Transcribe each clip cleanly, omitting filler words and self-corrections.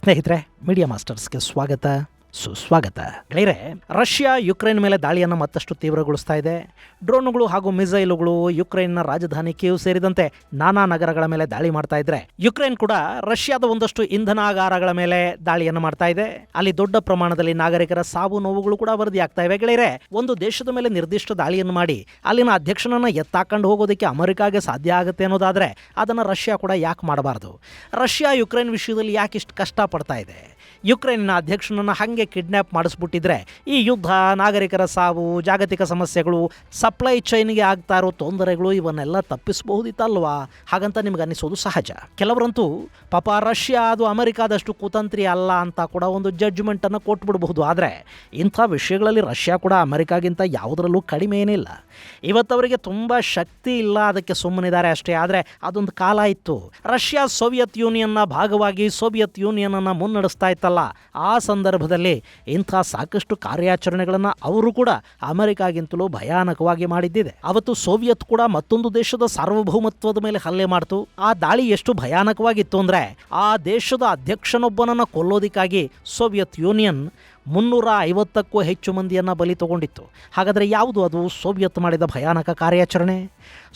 ಸ್ನೇಹಿತರೆ, ಮೀಡಿಯಾ ಮಾಸ್ಟರ್ಸ್ಗೆ ಸ್ವಾಗತ ಸುಸ್ವಾಗತ. ಗೆಳೆಯರೆ, ರಷ್ಯಾ ಯುಕ್ರೇನ್ ಮೇಲೆ ದಾಳಿಯನ್ನು ಮತ್ತಷ್ಟು ತೀವ್ರಗೊಳಿಸ್ತಾ ಇದೆ. ಡ್ರೋನ್ಗಳು ಹಾಗೂ ಮಿಸೈಲುಗಳು ಯುಕ್ರೇನ್ನ ರಾಜಧಾನಿ ಕೀವ್ ಸೇರಿದಂತೆ ನಾನಾ ನಗರಗಳ ಮೇಲೆ ದಾಳಿ ಮಾಡ್ತಾ ಇದ್ರೆ, ಯುಕ್ರೇನ್ ಕೂಡ ರಷ್ಯಾದ ಒಂದಷ್ಟು ಇಂಧನಾಗಾರಗಳ ಮೇಲೆ ದಾಳಿಯನ್ನು ಮಾಡ್ತಾ ಇದೆ. ಅಲ್ಲಿ ದೊಡ್ಡ ಪ್ರಮಾಣದಲ್ಲಿ ನಾಗರಿಕರ ಸಾವು ನೋವುಗಳು ಕೂಡ ವರದಿಯಾಗ್ತಾ ಇವೆ. ಗೆಳೆಯರೆ, ಒಂದು ದೇಶದ ಮೇಲೆ ನಿರ್ದಿಷ್ಟ ದಾಳಿಯನ್ನು ಮಾಡಿ ಅಲ್ಲಿನ ಅಧ್ಯಕ್ಷನನ್ನು ಎತ್ತಾಕೊಂಡು ಹೋಗೋದಕ್ಕೆ ಅಮೆರಿಕಾಗೆ ಸಾಧ್ಯ ಆಗುತ್ತೆ ಅನ್ನೋದಾದ್ರೆ ಅದನ್ನು ರಷ್ಯಾ ಕೂಡ ಯಾಕೆ ಮಾಡಬಾರ್ದು? ರಷ್ಯಾ ಯುಕ್ರೇನ್ ವಿಷಯದಲ್ಲಿ ಯಾಕೆ ಇಷ್ಟು ಕಷ್ಟಪಡ್ತಾ ಇದೆ? ಯುಕ್ರೇನ್ನ ಅಧ್ಯಕ್ಷನನ್ನು ಹಾಗೆ ಕಿಡ್ನ್ಯಾಪ್ ಮಾಡಿಸ್ಬಿಟ್ಟಿದ್ರೆ ಈ ಯುದ್ಧ, ನಾಗರಿಕರ ಸಾವು, ಜಾಗತಿಕ ಸಮಸ್ಯೆಗಳು, ಸಪ್ಲೈ ಚೈನ್ಗೆ ಆಗ್ತಾ ಇರೋ ತೊಂದರೆಗಳು ಇವನ್ನೆಲ್ಲ ತಪ್ಪಿಸಬಹುದಿತ್ತಲ್ವಾ? ಹಾಗಂತ ನಿಮ್ಗೆ ಅನ್ನಿಸೋದು ಸಹಜ. ಕೆಲವರಂತೂ ಪಾಪ ರಷ್ಯಾ ಅದು ಅಮೆರಿಕಾದಷ್ಟು ಕುತಂತ್ರಿ ಅಲ್ಲ ಅಂತ ಕೂಡ ಒಂದು ಜಡ್ಜ್ಮೆಂಟನ್ನು ಕೊಟ್ಬಿಡಬಹುದು. ಆದರೆ ಇಂಥ ವಿಷಯಗಳಲ್ಲಿ ರಷ್ಯಾ ಕೂಡ ಅಮೆರಿಕಾಗಿಂತ ಯಾವುದರಲ್ಲೂ ಕಡಿಮೆ ಏನಿಲ್ಲ. ಇವತ್ತವರಿಗೆ ತುಂಬ ಶಕ್ತಿ ಇಲ್ಲ, ಅದಕ್ಕೆ ಸುಮ್ಮನಿದ್ದಾರೆ ಅಷ್ಟೇ. ಆದರೆ ಅದೊಂದು ಕಾಲ ಇತ್ತು. ರಷ್ಯಾ ಸೋವಿಯತ್ ಯೂನಿಯನ್ನ ಭಾಗವಾಗಿ ಸೋವಿಯತ್ ಯೂನಿಯನನ್ನು ಮುನ್ನಡೆಸ್ತಾ ಇತ್ತಲ್ಲ, ಆ ಸಂದರ್ಭದಲ್ಲಿ ಇಂಥ ಸಾಕಷ್ಟು ಕಾರ್ಯಾಚರಣೆಗಳನ್ನು ಅವರು ಕೂಡ ಅಮೆರಿಕಾಗಿಂತಲೂ ಭಯಾನಕವಾಗಿ ಮಾಡಿದ್ದಿದೆ. ಅವತ್ತು ಸೋವಿಯತ್ ಕೂಡ ಮತ್ತೊಂದು ದೇಶದ ಸಾರ್ವಭೌಮತ್ವದ ಮೇಲೆ ಹಲ್ಲೆ ಮಾಡ್ತು. ಆ ದಾಳಿ ಎಷ್ಟು ಭಯಾನಕವಾಗಿತ್ತು ಅಂದರೆ, ಆ ದೇಶದ ಅಧ್ಯಕ್ಷನೊಬ್ಬನನ್ನು ಕೊಲ್ಲೋದಿಕ್ಕಾಗಿ ಸೋವಿಯತ್ ಯೂನಿಯನ್ 350ಕ್ಕೂ ಹೆಚ್ಚು ಮಂದಿಯನ್ನು ಬಲಿ ತಗೊಂಡಿತ್ತು. ಹಾಗಾದರೆ ಯಾವುದು ಅದು ಸೋವಿಯತ್ ಮಾಡಿದ ಭಯಾನಕ ಕಾರ್ಯಾಚರಣೆ?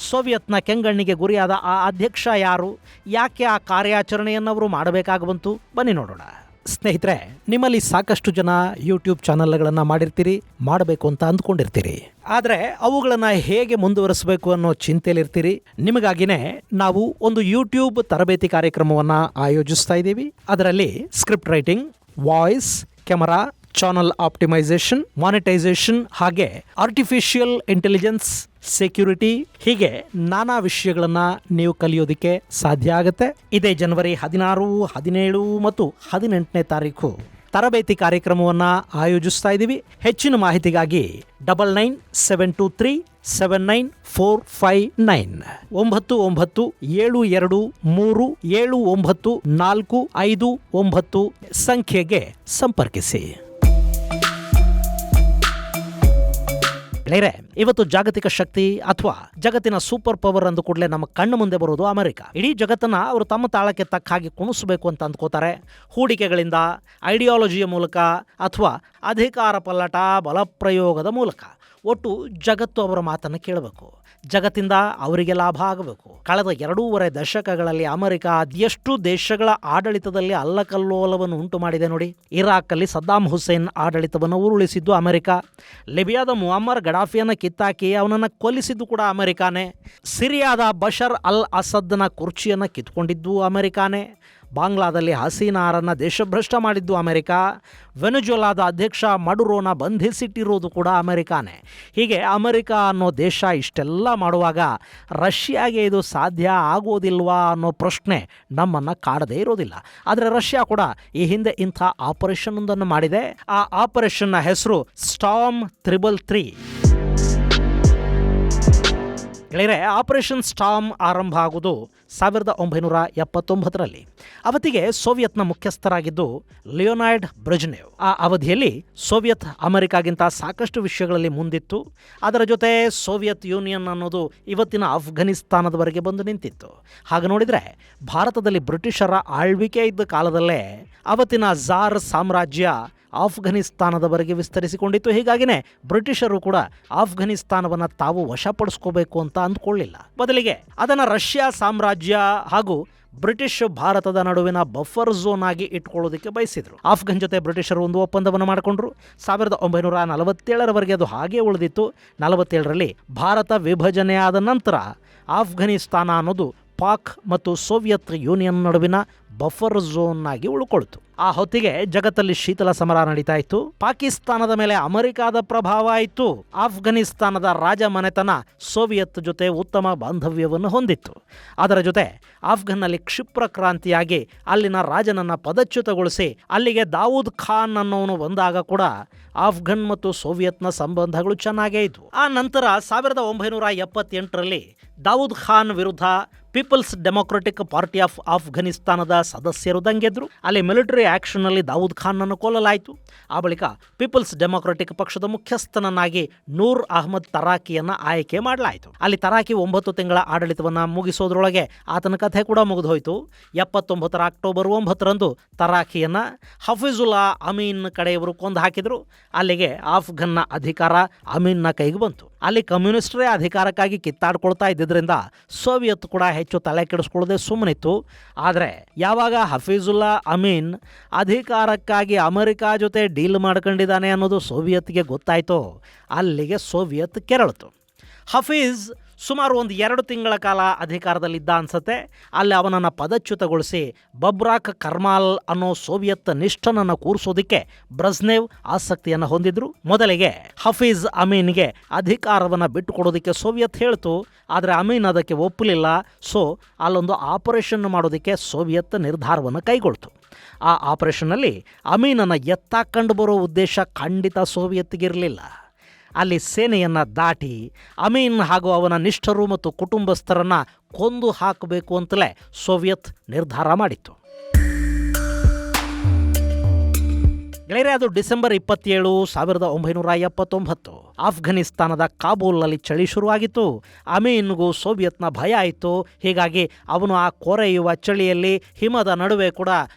ಸೋವಿಯತ್ನ ಕೆಂಗಣ್ಣಿಗೆ ಗುರಿಯಾದ ಆ ಅಧ್ಯಕ್ಷ ಯಾರು? ಯಾಕೆ ಆ ಕಾರ್ಯಾಚರಣೆಯನ್ನು ಅವರು ಮಾಡಬೇಕಾಗಿ ಬಂತು? ಬನ್ನಿ ನೋಡೋಣ. ಸ್ನೇಹಿತರೆ, ನಿಮ್ಮಲ್ಲಿ ಸಾಕಷ್ಟು ಜನ ಯೂಟ್ಯೂಬ್ ಚಾನಲ್ಗಳನ್ನು ಮಾಡಿರ್ತೀರಿ, ಮಾಡಬೇಕು ಅಂತ ಅಂದ್ಕೊಂಡಿರ್ತೀರಿ. ಆದರೆ ಅವುಗಳನ್ನು ಹೇಗೆ ಮುಂದುವರಿಸಬೇಕು ಅನ್ನೋ ಚಿಂತೆಯಲ್ಲಿರ್ತೀರಿ. ನಿಮಗಾಗಿನೇ ನಾವು ಒಂದು ಯೂಟ್ಯೂಬ್ ತರಬೇತಿ ಕಾರ್ಯಕ್ರಮವನ್ನು ಆಯೋಜಿಸ್ತಾ ಇದ್ದೀವಿ. ಅದರಲ್ಲಿ script writing, voice, camera, channel optimisation, monetisation, ಹಾಗೆ ಆರ್ಟಿಫಿಷಿಯಲ್ ಇಂಟೆಲಿಜೆನ್ಸ್, ಸೆಕ್ಯೂರಿಟಿ, ಹೀಗೆ ನಾನಾ ವಿಷಯಗಳನ್ನು ನೀವು ಕಲಿಯೋದಕ್ಕೆ ಸಾಧ್ಯ ಆಗುತ್ತೆ. ಇದೇ ಜನವರಿ 16, 17 ಮತ್ತು 18ನೇ ತಾರೀಕು ತರಬೇತಿ ಕಾರ್ಯಕ್ರಮವನ್ನು ಆಯೋಜಿಸ್ತಾ ಇದ್ದೀವಿ. ಹೆಚ್ಚಿನ ಮಾಹಿತಿಗಾಗಿ 9972379459 9972379459 ಸಂಖ್ಯೆಗೆ ಸಂಪರ್ಕಿಸಿ. ಗೆಳೆಯರೆ, ಇವತ್ತು ಜಾಗತಿಕ ಶಕ್ತಿ ಅಥವಾ ಜಗತ್ತಿನ ಸೂಪರ್ ಪವರ್ ಅಂದ ಕೂಡಲೇ ನಮ್ಮ ಕಣ್ಣು ಮುಂದೆ ಬರೋದು ಅಮೆರಿಕ. ಇಡೀ ಜಗತ್ತನ್ನು ಅವರು ತಮ್ಮ ತಾಳಕ್ಕೆ ತಕ್ಕ ಹಾಗೆ ಕುಣಿಸಬೇಕು ಅಂತ ಅಂದ್ಕೋತಾರೆ. ಹೂಡಿಕೆಗಳಿಂದ, ಐಡಿಯಾಲಜಿಯ ಮೂಲಕ ಅಥವಾ ಅಧಿಕಾರ ಪಲ್ಲಟ, ಬಲಪ್ರಯೋಗದ ಮೂಲಕ ಒಟ್ಟು ಜಗತ್ತು ಅವರ ಮಾತನ್ನು ಕೇಳಬೇಕು. ಜಗತ್ತಿಂದ ಅವರಿಗೆ ಲಾಭ ಆಗಬೇಕು. ಕಳೆದ 2.5 ದಶಕಗಳಲ್ಲಿ ಅಮೆರಿಕ ಅದೆಷ್ಟು ದೇಶಗಳ ಆಡಳಿತದಲ್ಲಿ ಅಲ್ಲಕಲ್ಲೋಲವನ್ನು ಉಂಟು ಮಾಡಿದೆ ನೋಡಿ. ಇರಾಕಲ್ಲಿ ಸದ್ದಾಂ ಹುಸೇನ್ ಆಡಳಿತವನ್ನು ಉರುಳಿಸಿದ್ದು ಅಮೆರಿಕ. ಲಿಬಿಯಾದ ಮುಅಮ್ಮರ್ ಗಡಾಫಿಯನ್ನು ಕಿತ್ತಾಕಿ ಅವನನ್ನು ಕೊಲ್ಲಿಸಿದ್ದು ಕೂಡ ಅಮೆರಿಕಾನೇ. ಸಿರಿಯಾದ ಬಶರ್ ಅಲ್ ಅಸದ್ನ ಕುರ್ಚಿಯನ್ನು ಕಿತ್ಕೊಂಡಿದ್ದು ಅಮೆರಿಕಾನೇ. ಬಾಂಗ್ಲಾದಲ್ಲಿ ಹಸೀನಾರನ್ನು ದೇಶಭ್ರಷ್ಟ ಮಾಡಿದ್ದು ಅಮೆರಿಕ. ವೆನೆಜುವೆಲಾದ ಅಧ್ಯಕ್ಷ ಮಡುರೋನ ಬಂಧಿಸಿಟ್ಟಿರೋದು ಕೂಡ ಅಮೆರಿಕಾನೇ. ಹೀಗೆ ಅಮೆರಿಕ ಅನ್ನೋ ದೇಶ ಇಷ್ಟೆಲ್ಲ ಮಾಡುವಾಗ ರಷ್ಯಾಗೆ ಇದು ಸಾಧ್ಯ ಆಗೋದಿಲ್ವಾ ಅನ್ನೋ ಪ್ರಶ್ನೆ ನಮ್ಮನ್ನು ಕಾಡದೇ ಇರೋದಿಲ್ಲ. ಆದರೆ ರಷ್ಯಾ ಕೂಡ ಈ ಹಿಂದೆ ಇಂಥ ಆಪರೇಷನ್ ಒಂದನ್ನು ಮಾಡಿದೆ. ಆ ಆಪರೇಷನ್ನ ಹೆಸರು ಸ್ಟಾರ್ಮ್ 333. ಗೆಳೆಯರೆ, ಆಪರೇಷನ್ ಸ್ಟಾರ್ಮ್ ಆರಂಭ ಆಗುವುದು 1979ರಲ್ಲಿ. ಅವತ್ತಿಗೆ ಸೋವಿಯತ್ನ ಮುಖ್ಯಸ್ಥರಾಗಿದ್ದು ಲಿಯೋನಾಯ್ಡ್ ಬ್ರೆಜ್ನೆವ್. ಆ ಅವಧಿಯಲ್ಲಿ ಸೋವಿಯತ್ ಅಮೆರಿಕಾಗಿಂತ ಸಾಕಷ್ಟು ವಿಷಯಗಳಲ್ಲಿ ಮುಂದಿತ್ತು. ಅದರ ಜೊತೆ ಸೋವಿಯತ್ ಯೂನಿಯನ್ ಅನ್ನೋದು ಇವತ್ತಿನ ಅಫ್ಘಾನಿಸ್ತಾನದವರೆಗೆ ಬಂದು ನಿಂತಿತ್ತು. ಹಾಗೆ ನೋಡಿದರೆ ಭಾರತದಲ್ಲಿ ಬ್ರಿಟಿಷರ ಆಳ್ವಿಕೆ ಇದ್ದ ಕಾಲದಲ್ಲೇ ಅವತ್ತಿನ ಝಾರ್ ಸಾಮ್ರಾಜ್ಯ ಆಫ್ಘಾನಿಸ್ತಾನದವರೆಗೆ ವಿಸ್ತರಿಸಿಕೊಂಡಿತ್ತು. ಹೀಗಾಗಿನೇ ಬ್ರಿಟಿಷರು ಕೂಡ ಆಫ್ಘಾನಿಸ್ತಾನವನ್ನು ತಾವು ವಶಪಡಿಸ್ಕೋಬೇಕು ಅಂತ ಅಂದ್ಕೊಳ್ಳಿಲ್ಲ. ಬದಲಿಗೆ ಅದನ್ನು ರಷ್ಯಾ ಸಾಮ್ರಾಜ್ಯ ಹಾಗೂ ಬ್ರಿಟಿಷ್ ಭಾರತದ ನಡುವಿನ ಬಫರ್ ಝೋನ್ ಆಗಿ ಇಟ್ಕೊಳ್ಳೋದಕ್ಕೆ ಬಯಸಿದ್ರು. ಆಫ್ಘನ್ ಜೊತೆ ಬ್ರಿಟಿಷರು ಒಂದು ಒಪ್ಪಂದವನ್ನು ಮಾಡಿಕೊಂಡ್ರು. 1947ರವರೆಗೆ ಅದು ಹಾಗೇ ಉಳಿದಿತ್ತು. 47ರಲ್ಲಿ ಭಾರತ ವಿಭಜನೆಯಾದ ನಂತರ ಆಫ್ಘಾನಿಸ್ತಾನ ಅನ್ನೋದು ಪಾಕ್ ಮತ್ತು ಸೋವಿಯತ್ ಯೂನಿಯನ್ ನಡುವಿನ ಬಫರ್ ಝೋನ್ ಆಗಿ ಉಳ್ಕೊಳ್ತು. ಆ ಹೊತ್ತಿಗೆ ಜಗತ್ತಲ್ಲಿ ಶೀತಲ ಸಮರ ನಡೀತಾ ಇತ್ತು. ಪಾಕಿಸ್ತಾನದ ಮೇಲೆ ಅಮೆರಿಕಾದ ಪ್ರಭಾವ ಇತ್ತು. ಆಫ್ಘಾನಿಸ್ತಾನದ ರಾಜಮನೆತನ ಸೋವಿಯತ್ ಜೊತೆ ಉತ್ತಮ ಬಾಂಧವ್ಯವನ್ನು ಹೊಂದಿತ್ತು. ಅದರ ಜೊತೆ ಆಫ್ಘನ್ನಲ್ಲಿ ಕ್ಷಿಪ್ರ ಕ್ರಾಂತಿಯಾಗಿ ಅಲ್ಲಿನ ರಾಜನನ್ನು ಪದಚ್ಯುತಗೊಳಿಸಿ ಅಲ್ಲಿಗೆ ದಾವೂದ್ ಖಾನ್ ಅನ್ನೋನು ಬಂದಾಗ ಕೂಡ ಆಫ್ಘನ್ ಮತ್ತು ಸೋವಿಯತ್ನ ಸಂಬಂಧಗಳು ಚೆನ್ನಾಗೇ ಇದ್ವು. ಆ ನಂತರ 1978ರಲ್ಲಿ ದಾವೂದ್ ಖಾನ್ ವಿರುದ್ಧ ಪೀಪಲ್ಸ್ ಡೆಮೊಕ್ರೆಟಿಕ್ ಪಾರ್ಟಿ ಆಫ್ ಆಫ್ಘನಿಸ್ತಾನದ ಸದಸ್ಯರು ದಂಗೆದ್ರು. ಅಲ್ಲಿ ಮಿಲಿಟರಿ ಆಕ್ಷನ್ನಲ್ಲಿ ದಾವೂದ್ ಖಾನ್ನನ್ನು ಕೊಲ್ಲಲಾಯಿತು. ಆ ಬಳಿಕ ಪೀಪಲ್ಸ್ ಡೆಮೊಕ್ರೆಟಿಕ್ ಪಕ್ಷದ ಮುಖ್ಯಸ್ಥನನ್ನಾಗಿ ನೂರ್ ಅಹ್ಮದ್ ತರಾಕಿಯನ್ನು ಆಯ್ಕೆ ಮಾಡಲಾಯಿತು. ಅಲ್ಲಿ ತರಾಕಿ 9 ತಿಂಗಳ ಆಡಳಿತವನ್ನು ಮುಗಿಸೋದ್ರೊಳಗೆ ಆತನ ಕಥೆ ಕೂಡ ಮುಗಿದು ಹೋಯಿತು. 79 ಅಕ್ಟೋಬರ್ 9 ತರಾಕಿಯನ್ನು ಹಫೀಜುಲ್ಲಾ ಅಮೀನ್ ಕಡೆಯವರು ಕೊಂದು ಹಾಕಿದರು. ಅಲ್ಲಿಗೆ ಆಫ್ಘನ್ನ ಅಧಿಕಾರ ಅಮೀನ್ನ ಕೈಗೆ ಬಂತು. ಅಲ್ಲಿ ಕಮ್ಯುನಿಸ್ಟರೇ ಅಧಿಕಾರಕ್ಕಾಗಿ ಕಿತ್ತಾಡ್ಕೊಳ್ತಾ ಇದ್ದಿದ್ದರಿಂದ ಸೋವಿಯತ್ ಕೂಡ ಹೆಚ್ಚು ತಲೆ ಕೆಡಿಸ್ಕೊಳ್ಳದೆ ಸುಮ್ಮನಿತ್ತು. ಆದರೆ ಯಾವಾಗ ಹಫೀಜುಲ್ಲಾ ಅಮೀನ್ ಅಧಿಕಾರಕ್ಕಾಗಿ ಅಮೆರಿಕ ಜೊತೆ ಡೀಲ್ ಮಾಡ್ಕೊಂಡಿದ್ದಾನೆ ಅನ್ನೋದು ಸೋವಿಯತ್ಗೆ ಗೊತ್ತಾಯಿತು, ಅಲ್ಲಿಗೆ ಸೋವಿಯತ್ ಕೆರಳಿತು. ಹಫೀಜ್ ಸುಮಾರು 2 ತಿಂಗಳ ಕಾಲ ಅಧಿಕಾರದಲ್ಲಿದ್ದ ಅನ್ಸತ್ತೆ. ಅಲ್ಲಿ ಅವನನ್ನು ಪದಚ್ಯುತಗೊಳಿಸಿ ಬಬ್ರಾಕ್ ಕರ್ಮಾಲ್ ಅನ್ನೋ ಸೋವಿಯತ್ ನಿಷ್ಠನನ್ನು ಕೂರಿಸೋದಕ್ಕೆ ಬ್ರೆಜ್ನೆವ್ ಆಸಕ್ತಿಯನ್ನು ಹೊಂದಿದ್ರು. ಮೊದಲಿಗೆ ಹಫೀಜ್ ಅಮೀನ್ಗೆ ಅಧಿಕಾರವನ್ನು ಬಿಟ್ಟುಕೊಡೋದಕ್ಕೆ ಸೋವಿಯತ್ ಹೇಳ್ತು. ಆದರೆ ಅಮೀನ್ ಅದಕ್ಕೆ ಒಪ್ಪಲಿಲ್ಲ. ಸೊ ಅಲ್ಲೊಂದು ಆಪರೇಷನ್ ಮಾಡೋದಕ್ಕೆ ಸೋವಿಯತ್ ನಿರ್ಧಾರವನ್ನು ಕೈಗೊಳ್ತು. ಆ ಆಪರೇಷನ್ನಲ್ಲಿ ಅಮೀನನ್ನು ಎತ್ತಾಕೊಂಡು ಬರೋ ಉದ್ದೇಶ ಖಂಡಿತ ಸೋವಿಯತ್ಗಿರಲಿಲ್ಲ. ಅಲ್ಲಿ ಸೇನೆಯನ್ನು ದಾಟಿ ಅಮೀನ್ ಹಾಗೂ ಅವನ ನಿಷ್ಠರು ಮತ್ತು ಕುಟುಂಬಸ್ಥರನ್ನು ಕೊಂದು ಹಾಕಬೇಕು ಅಂತಲೇ ಸೋವಿಯತ್ ನಿರ್ಧಾರ ಮಾಡಿತ್ತು. ಗೆಳೆಯರೆ, ಅದು ಡಿಸೆಂಬರ್ 27, 1979. ಆಫ್ಘನಿಸ್ತಾನದ ಕಾಬೂಲ್ನಲ್ಲಿ ಚಳಿ ಶುರುವಾಗಿತ್ತು. ಅಮೀನ್ಗೂ ಸೋವಿಯತ್ನ ಭಯ ಆಯಿತು. ಹೀಗಾಗಿ ಅವನು ಆ ಕೊರೆಯುವ ಚಳಿಯಲ್ಲಿ ಹಿಮದ ನಡುವೆ ಕೂಡ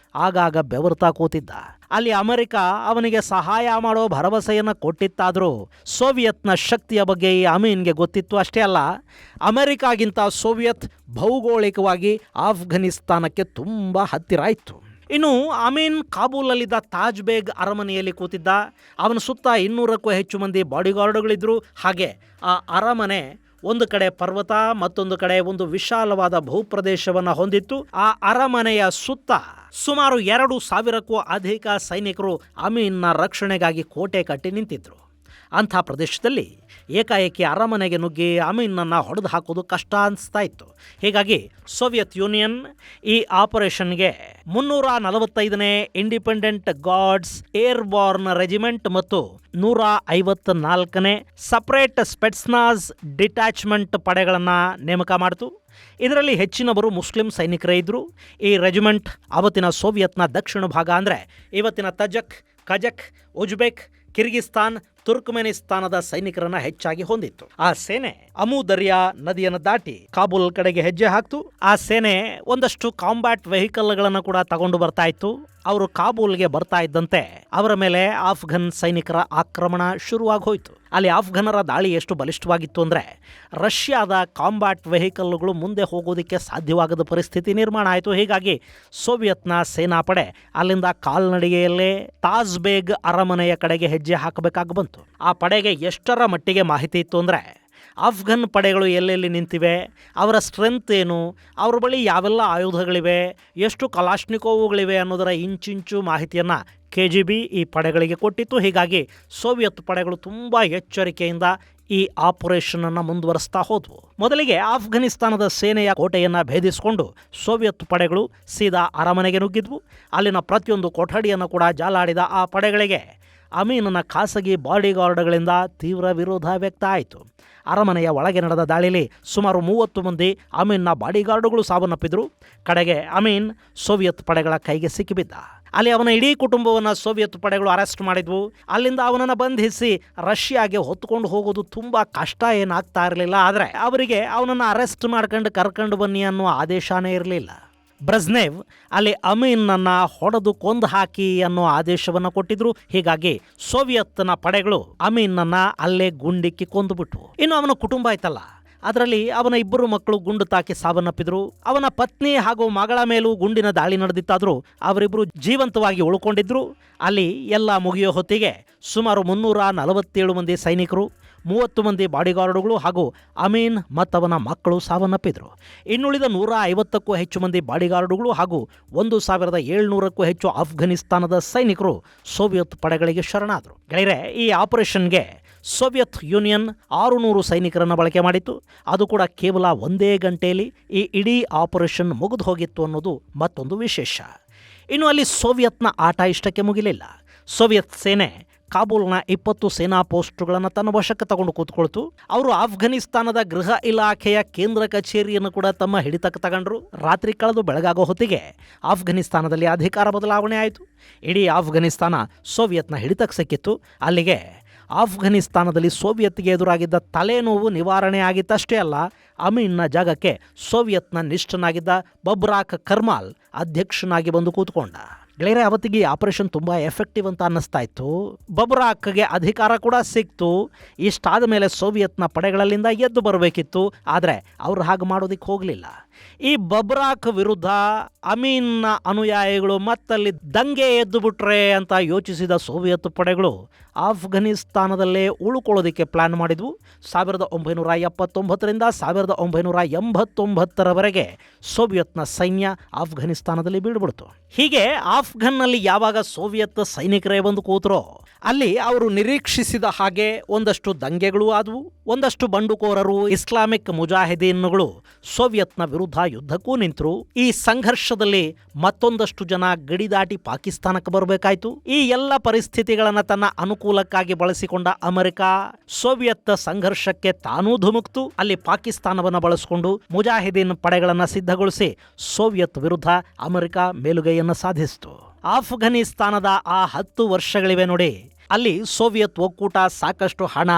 ಆಗಾಗ ಬೆವರ್ತಾ ಕೂತಿದ್ದ. ಅಲ್ಲಿ ಅಮೆರಿಕ ಅವನಿಗೆ ಸಹಾಯ ಮಾಡೋ ಭರವಸೆಯನ್ನು ಕೊಟ್ಟಿತ್ತಾದರೂ ಸೋವಿಯತ್ನ ಶಕ್ತಿಯ ಬಗ್ಗೆ ಈ ಅಮೀನ್ಗೆ ಗೊತ್ತಿತ್ತು. ಅಷ್ಟೇ ಅಲ್ಲ, ಅಮೆರಿಕಾಗಿಂತ ಸೋವಿಯತ್ ಭೌಗೋಳಿಕವಾಗಿ ಆಫ್ಘನಿಸ್ತಾನಕ್ಕೆ ತುಂಬ ಹತ್ತಿರ ಇತ್ತು. ಇನ್ನು ಅಮೀನ್ ಕಾಬೂಲಲ್ಲಿದ್ದ ತಾಜ್ ಬೇಗ್ ಅರಮನೆಯಲ್ಲಿ ಕೂತಿದ್ದ. ಅವನ ಸುತ್ತ 200ಕ್ಕೂ ಹೆಚ್ಚು ಮಂದಿ ಬಾಡಿಗಾರ್ಡ್ಗಳಿದ್ರು. ಹಾಗೆ ಆ ಅರಮನೆ ಒಂದು ಕಡೆ ಪರ್ವತ, ಮತ್ತೊಂದು ಕಡೆ ಒಂದು ವಿಶಾಲವಾದ ಭೂಪ್ರದೇಶವನ್ನು ಹೊಂದಿತ್ತು. ಆ ಅರಮನೆಯ ಸುತ್ತ ಸುಮಾರು 2,000ಕ್ಕೂ ಅಧಿಕ ಸೈನಿಕರು ಅಮೀನ್ನ ರಕ್ಷಣೆಗಾಗಿ ಕೋಟೆ ಕಟ್ಟಿ ನಿಂತಿದ್ರು. ಅಂಥ ಪ್ರದೇಶದಲ್ಲಿ ಏಕಾಏಕಿ ಅರಮನೆಗೆ ನುಗ್ಗಿ ಅಮೀನನ್ನು ಹೊಡೆದು ಹಾಕೋದು ಕಷ್ಟ ಅನಿಸ್ತಾ ಇತ್ತು. ಹೀಗಾಗಿ ಸೋವಿಯತ್ ಯೂನಿಯನ್ ಈ ಆಪರೇಷನ್ಗೆ 345ನೇ ಇಂಡಿಪೆಂಡೆಂಟ್ ಗಾರ್ಡ್ಸ್ ಏರ್ಬಾರ್ನ್ ರೆಜಿಮೆಂಟ್ ಮತ್ತು 154ನೇ ಸಪರೇಟ್ ಸ್ಪೆಟ್ಸ್ನಾಜ್ ಡಿಟ್ಯಾಚ್ಮೆಂಟ್ ಪಡೆಗಳನ್ನು ನೇಮಕ ಮಾಡಿತು. ಇದರಲ್ಲಿ ಹೆಚ್ಚಿನವರು ಮುಸ್ಲಿಂ ಸೈನಿಕರೇ ಇದ್ದರು. ಈ ರೆಜಿಮೆಂಟ್ ಅವತ್ತಿನ ಸೋವಿಯತ್ನ ದಕ್ಷಿಣ ಭಾಗ ಅಂದರೆ ಇವತ್ತಿನ ತಜಕ್, ಕಜಕ್, ಉಜ್ಬೆಕ್, ಕಿರ್ಗಿಸ್ತಾನ್, ತುರ್ಕ್ಮೆನಿಸ್ತಾನದ ಸೈನಿಕರನ್ನ ಹೆಚ್ಚಾಗಿ ಹೊಂದಿತ್ತು. ಆ ಸೇನೆ ಅಮು ದರ್ಯಾ ನದಿಯನ್ನು ದಾಟಿ ಕಾಬೂಲ್ ಕಡೆಗೆ ಹೆಜ್ಜೆ ಹಾಕ್ತು. ಆ ಸೇನೆ ಒಂದಷ್ಟು ಕಾಂಬ್ಯಾಟ್ ವೆಹಿಕಲ್ಗಳನ್ನು ಕೂಡ ತಗೊಂಡು ಬರ್ತಾ ಇತ್ತು. ಅವರು ಕಾಬೂಲ್ಗೆ ಬರ್ತಾ ಇದ್ದಂತೆ ಅವರ ಮೇಲೆ ಆಫ್ಘನ್ ಸೈನಿಕರ ಆಕ್ರಮಣ ಶುರುವಾಗಿ ಹೋಯಿತು. ಅಲ್ಲಿ ಆಫ್ಘನರ ದಾಳಿ ಎಷ್ಟು ಬಲಿಷ್ಠವಾಗಿತ್ತು ಅಂದರೆ ರಷ್ಯಾದ ಕಾಂಬ್ಯಾಟ್ ವೆಹಿಕಲ್ಗಳು ಮುಂದೆ ಹೋಗೋದಕ್ಕೆ ಸಾಧ್ಯವಾಗದ ಪರಿಸ್ಥಿತಿ ನಿರ್ಮಾಣ ಆಯಿತು. ಹೀಗಾಗಿ ಸೋವಿಯತ್ನ ಸೇನಾಪಡೆ ಅಲ್ಲಿಂದ ಕಾಲ್ನಡಿಗೆಯಲ್ಲೇ ತಾಜ್ ಬೇಗ್ ಅರಮನೆಯ ಕಡೆಗೆ ಹೆಜ್ಜೆ ಹಾಕಬೇಕಾಗಿ ಬಂತು. ಆ ಪಡೆಗೆ ಎಷ್ಟರ ಮಟ್ಟಿಗೆ ಮಾಹಿತಿ ಇತ್ತು ಅಂದರೆ ಆಫ್ಘನ್ ಪಡೆಗಳು ಎಲ್ಲೆಲ್ಲಿ ನಿಂತಿವೆ, ಅವರ ಸ್ಟ್ರೆಂತ್ ಏನು, ಅವ್ರ ಬಳಿ ಯಾವೆಲ್ಲ ಆಯುಧಗಳಿವೆ, ಎಷ್ಟು ಕಲಾಶ್ನಿಕೋವುಗಳಿವೆ ಅನ್ನೋದರ ಇಂಚಿಂಚು ಮಾಹಿತಿಯನ್ನು KGB ಈ ಪಡೆಗಳಿಗೆ ಕೊಟ್ಟಿತ್ತು. ಹೀಗಾಗಿ ಸೋವಿಯತ್ ಪಡೆಗಳು ತುಂಬ ಎಚ್ಚರಿಕೆಯಿಂದ ಈ ಆಪರೇಷನನ್ನು ಮುಂದುವರಿಸ್ತಾ ಹೋದವು. ಮೊದಲಿಗೆ ಆಫ್ಘನಿಸ್ತಾನದ ಸೇನೆಯ ಕೋಟೆಯನ್ನು ಭೇದಿಸಿಕೊಂಡು ಸೋವಿಯತ್ ಪಡೆಗಳು ಸೀದಾ ಅರಮನೆಗೆ ನುಗ್ಗಿದ್ವು. ಅಲ್ಲಿನ ಪ್ರತಿಯೊಂದು ಕೊಠಡಿಯನ್ನು ಕೂಡ ಜಾಲಾಡಿದ ಆ ಪಡೆಗಳಿಗೆ ಅಮೀನನ ಖಾಸಗಿ ಬಾಡಿಗಾರ್ಡ್ಗಳಿಂದ ತೀವ್ರ ವಿರೋಧ ವ್ಯಕ್ತ ಆಯಿತು. ಅರಮನೆಯ ಒಳಗೆ ನಡೆದ ದಾಳಿಯಲ್ಲಿ ಸುಮಾರು 30 ಮಂದಿ ಅಮೀನ್ನ ಬಾಡಿಗಾರ್ಡ್ಗಳು ಸಾವನ್ನಪ್ಪಿದ್ರು. ಕಡೆಗೆ ಅಮೀನ್ ಸೋವಿಯತ್ ಪಡೆಗಳ ಕೈಗೆ ಸಿಕ್ಕಿಬಿದ್ದ. ಅಲ್ಲಿ ಅವನ ಇಡೀ ಕುಟುಂಬವನ್ನು ಸೋವಿಯತ್ ಪಡೆಗಳು ಅರೆಸ್ಟ್ ಮಾಡಿದ್ವು. ಅಲ್ಲಿಂದ ಅವನನ್ನು ಬಂಧಿಸಿ ರಷ್ಯಾಗೆ ಹೊತ್ತುಕೊಂಡು ಹೋಗೋದು ತುಂಬ ಕಷ್ಟ ಏನಾಗ್ತಾ ಇರಲಿಲ್ಲ. ಆದರೆ ಅವರಿಗೆ ಅವನನ್ನು ಅರೆಸ್ಟ್ ಮಾಡ್ಕೊಂಡು ಕರ್ಕೊಂಡು ಬನ್ನಿ ಅನ್ನೋ ಆದೇಶನೇ ಇರಲಿಲ್ಲ. ಬ್ರೆಜ್ನೆವ್ ಅಲ್ಲಿ ಅಮೀನನ್ನು ಹೊಡೆದು ಕೊಂದು ಹಾಕಿ ಅನ್ನೋ ಆದೇಶವನ್ನು ಕೊಟ್ಟಿದ್ರು. ಹೀಗಾಗಿ ಸೋವಿಯತ್ನ ಪಡೆಗಳು ಅಮೀನನ್ನು ಅಲ್ಲೇ ಗುಂಡಿಕ್ಕಿ ಕೊಂದುಬಿಟ್ವು. ಇನ್ನು ಅವನ ಕುಟುಂಬ ಆಯ್ತಲ್ಲ, ಅದರಲ್ಲಿ ಅವನ 2 ಮಕ್ಕಳು ಗುಂಡು ತಾಕಿ ಸಾವನ್ನಪ್ಪಿದ್ರು. ಅವನ ಪತ್ನಿ ಹಾಗೂ ಮಗಳ ಮೇಲೂ ಗುಂಡಿನ ದಾಳಿ ನಡೆದಿತ್ತಾದರೂ ಅವರಿಬ್ಬರು ಜೀವಂತವಾಗಿ ಉಳ್ಕೊಂಡಿದ್ರು. ಅಲ್ಲಿ ಎಲ್ಲ ಮುಗಿಯೋ ಹೊತ್ತಿಗೆ ಸುಮಾರು 347 ಮಂದಿ ಸೈನಿಕರು, 30 ಮಂದಿ ಬಾಡಿಗಾರ್ಡ್ಗಳು ಹಾಗೂ ಅಮೀನ್ ಮತ್ತವನ ಮಕ್ಕಳು ಸಾವನ್ನಪ್ಪಿದ್ರು. ಇನ್ನುಳಿದ 150ಕ್ಕೂ ಹೆಚ್ಚು ಮಂದಿ ಬಾಡಿಗಾರ್ಡ್ಗಳು ಹಾಗೂ 1700ಕ್ಕೂ ಹೆಚ್ಚು ಆಫ್ಘನಿಸ್ತಾನದ ಸೈನಿಕರು ಸೋವಿಯತ್ ಪಡೆಗಳಿಗೆ ಶರಣಾದರು. ಗೆಳೆಯರೆ, ಈ ಆಪರೇಷನ್ಗೆ ಸೋವಿಯತ್ ಯೂನಿಯನ್ 600 ಸೈನಿಕರನ್ನು ಬಳಕೆ ಮಾಡಿತ್ತು. ಅದು ಕೂಡ ಕೇವಲ 1 ಗಂಟೆಯಲ್ಲಿ ಈ ಇಡೀ ಆಪರೇಷನ್ ಮುಗಿದು ಹೋಗಿತ್ತು ಅನ್ನೋದು ಮತ್ತೊಂದು ವಿಶೇಷ. ಇನ್ನು ಅಲ್ಲಿ ಸೋವಿಯತ್ನ ಆಟ ಇಷ್ಟಕ್ಕೆ ಮುಗಿಲಿಲ್ಲ. ಸೋವಿಯತ್ ಸೇನೆ ಕಾಬೂಲ್ನ 20 ಸೇನಾ ಪೋಸ್ಟ್ಗಳನ್ನು ತನ್ನ ವಶಕ್ಕೆ ತಗೊಂಡು ಕೂತ್ಕೊಳ್ತು. ಅವರು ಆಫ್ಘನಿಸ್ತಾನದ ಗೃಹ ಇಲಾಖೆಯ ಕೇಂದ್ರ ಕಚೇರಿಯನ್ನು ಕೂಡ ತಮ್ಮ ಹಿಡಿತಕ್ಕೆ ತಗೊಂಡ್ರು. ರಾತ್ರಿ ಕಳೆದು ಬೆಳಗಾಗೋ ಹೊತ್ತಿಗೆ ಆಫ್ಘನಿಸ್ತಾನದಲ್ಲಿ ಅಧಿಕಾರ ಬದಲಾವಣೆ ಆಯಿತು. ಇಡೀ ಆಫ್ಘನಿಸ್ತಾನ ಸೋವಿಯತ್ನ ಹಿಡಿತಕ್ಕೆ ಸಿಕ್ಕಿತ್ತು. ಅಲ್ಲಿಗೆ ಆಫ್ಘನಿಸ್ತಾನದಲ್ಲಿ ಸೋವಿಯತ್ಗೆ ಎದುರಾಗಿದ್ದ ತಲೆನೋವು ನಿವಾರಣೆ ಆಗಿತ್ತಷ್ಟೇ ಅಲ್ಲ, ಅಮೀನ್ನ ಜಾಗಕ್ಕೆ ಸೋವಿಯತ್ನ ನಿಷ್ಠನಾಗಿದ್ದ ಬಬ್ರಾಕ್ ಕರ್ಮಾಲ್ ಅಧ್ಯಕ್ಷನಾಗಿ ಬಂದು ಕೂತ್ಕೊಂಡ. ಗೆಳೆಯರೆ, ಅವತ್ತಿಗೆ ಈ ಆಪರೇಷನ್ ತುಂಬ ಎಫೆಕ್ಟಿವ್ ಅಂತ ಅನ್ನಿಸ್ತಾ ಇತ್ತು. ಬಬ್ರಾಕ್ಗೆ ಅಧಿಕಾರ ಕೂಡ ಸಿಕ್ತು. ಇಷ್ಟಾದ ಮೇಲೆ ಸೋವಿಯತ್ನ ಪಡೆಗಳಲ್ಲಿಂದ ಎದ್ದು ಬರಬೇಕಿತ್ತು. ಆದರೆ ಅವರು ಹಾಗೆ ಮಾಡೋದಕ್ಕೆ ಹೋಗಲಿಲ್ಲ. ಈ ಬಬ್ರಾಕ್ ವಿರುದ್ಧ ಅಮೀನ್ನ ಅನುಯಾಯಿಗಳು ಮತ್ತಲ್ಲಿ ದಂಗೆ ಎದ್ದು ಬಿಟ್ರೆ ಅಂತ ಯೋಚಿಸಿದ ಸೋವಿಯತ್ ಪಡೆಗಳು ಆಫ್ಘನಿಸ್ತಾನದಲ್ಲೇ ಉಳ್ಕೊಳ್ಳೋದಕ್ಕೆ ಪ್ಲಾನ್ ಮಾಡಿದ್ವು. 1979ರಿಂದ 1989ರವರೆಗೆ ಸೋವಿಯತ್ನ ಸೈನ್ಯ ಆಫ್ಘನಿಸ್ತಾನದಲ್ಲಿ ಬೀಳ್ಬಿಡ್ತು. ಹೀಗೆ ಆಫ್ಘನ್ನಲ್ಲಿ ಯಾವಾಗ ಸೋವಿಯತ್ ಸೈನಿಕರೇ ಬಂದು ಕೂತರೋ ಅಲ್ಲಿ ಅವರು ನಿರೀಕ್ಷಿಸಿದ ಹಾಗೆ ಒಂದಷ್ಟು ದಂಗೆಗಳು ಆದವು. ಒಂದಷ್ಟು ಬಂಡುಕೋರರು, ಇಸ್ಲಾಮಿಕ್ ಮುಜಾಹಿದೀನ್ಗಳು ಸೋವಿಯತ್ನ ವಿರುದ್ಧ ಯುದ್ಧಕ್ಕೂ ನಿಂತರು. ಈ ಸಂಘರ್ಷದಲ್ಲಿ ಮತ್ತೊಂದಷ್ಟು ಜನ ಗಡಿ ದಾಟಿ ಪಾಕಿಸ್ತಾನಕ್ಕೆ ಬರಬೇಕಾಯ್ತು. ಈ ಎಲ್ಲ ಪರಿಸ್ಥಿತಿಗಳನ್ನು ತನ್ನ ಅನುಕೂಲಕ್ಕಾಗಿ ಬಳಸಿಕೊಂಡ ಅಮೆರಿಕ ಸೋವಿಯತ್ ಸಂಘರ್ಷಕ್ಕೆ ತಾನೂ ಧುಮುಕ್ತು. ಅಲ್ಲಿ ಪಾಕಿಸ್ತಾನವನ್ನು ಬಳಸಿಕೊಂಡು ಮುಜಾಹಿದೀನ್ ಪಡೆಗಳನ್ನು ಸಿದ್ಧಗೊಳಿಸಿ ಸೋವಿಯತ್ ವಿರುದ್ಧ ಅಮೆರಿಕ ಮೇಲುಗೈಯನ್ನು ಸಾಧಿಸಿತು. ಆಫ್ಘನಿಸ್ತಾನದ ಆ 10 ವರ್ಷಗಳಿವೆ ನೋಡಿ. ಅಲ್ಲಿ ಸೋವಿಯತ್ ಒಕ್ಕೂಟ ಸಾಕಷ್ಟು ಹಣ,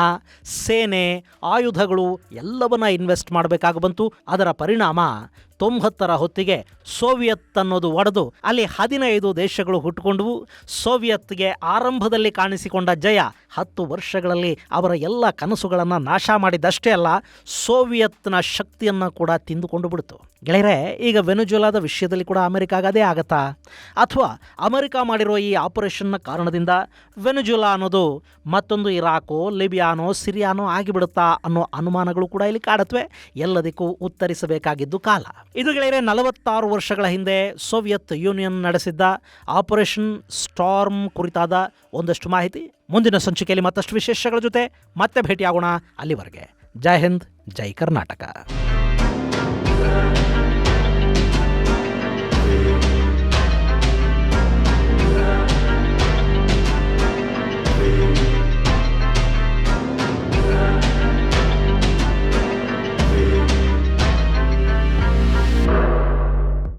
ಸೇನೆ, ಆಯುಧಗಳು ಎಲ್ಲವನ್ನ ಇನ್ವೆಸ್ಟ್ ಮಾಡಬೇಕಾಗಿ ಬಂತು. ಅದರ ಪರಿಣಾಮ 90ರ ಹೊತ್ತಿಗೆ ಸೋವಿಯತ್ ಅನ್ನೋದು ಒಡೆದು ಅಲ್ಲಿ 15 ದೇಶಗಳು ಹುಟ್ಟುಕೊಂಡವು. ಸೋವಿಯತ್ಗೆ ಆರಂಭದಲ್ಲಿ ಕಾಣಿಸಿಕೊಂಡ ಜಯ 10 ವರ್ಷಗಳಲ್ಲಿ ಅವರ ಎಲ್ಲ ಕನಸುಗಳನ್ನು ನಾಶ ಮಾಡಿದಷ್ಟೇ ಅಲ್ಲ, ಸೋವಿಯತ್ನ ಶಕ್ತಿಯನ್ನು ಕೂಡ ತಿಂದುಕೊಂಡು ಬಿಡ್ತು. ಗೆಳೆಯರೆ, ಈಗ ವೆನೆಜುಲಾದ ವಿಷಯದಲ್ಲಿ ಕೂಡ ಅಮೆರಿಕಾಗ ಅದೇ ಆಗತ್ತಾ? ಅಥವಾ ಅಮೆರಿಕ ಮಾಡಿರೋ ಈ ಆಪರೇಷನ್ನ ಕಾರಣದಿಂದ ವೆನೆಜುಲಾ ಅನ್ನೋದು ಮತ್ತೊಂದು ಇರಾಕೋ, ಲಿಬಿಯಾನೋ, ಸಿರಿಯಾನೋ ಆಗಿಬಿಡುತ್ತಾ ಅನ್ನೋ ಅನುಮಾನಗಳು ಕೂಡ ಇಲ್ಲಿ ಕಾಡತ್ವೆ. ಎಲ್ಲದಕ್ಕೂ ಉತ್ತರಿಸಬೇಕಾಗಿದ್ದು ಕಾಲ. ಇದು ಗೆಳೆಯರೆ 46 ವರ್ಷಗಳ ಹಿಂದೆ ಸೋವಿಯತ್ ಯೂನಿಯನ್ ನಡೆಸಿದ್ದ ಆಪರೇಷನ್ ಸ್ಟಾರ್ಮ್ ಕುರಿತಾದ ಒಂದಷ್ಟು ಮಾಹಿತಿ. ಮುಂದಿನ ಸಂಚಿಕೆಯಲ್ಲಿ ಮತ್ತಷ್ಟು ವಿಶೇಷಗಳ ಜೊತೆ ಮತ್ತೆ ಭೇಟಿಯಾಗೋಣ. ಅಲ್ಲಿವರೆಗೆ ಜೈ ಹಿಂದ್, ಜೈ ಕರ್ನಾಟಕ.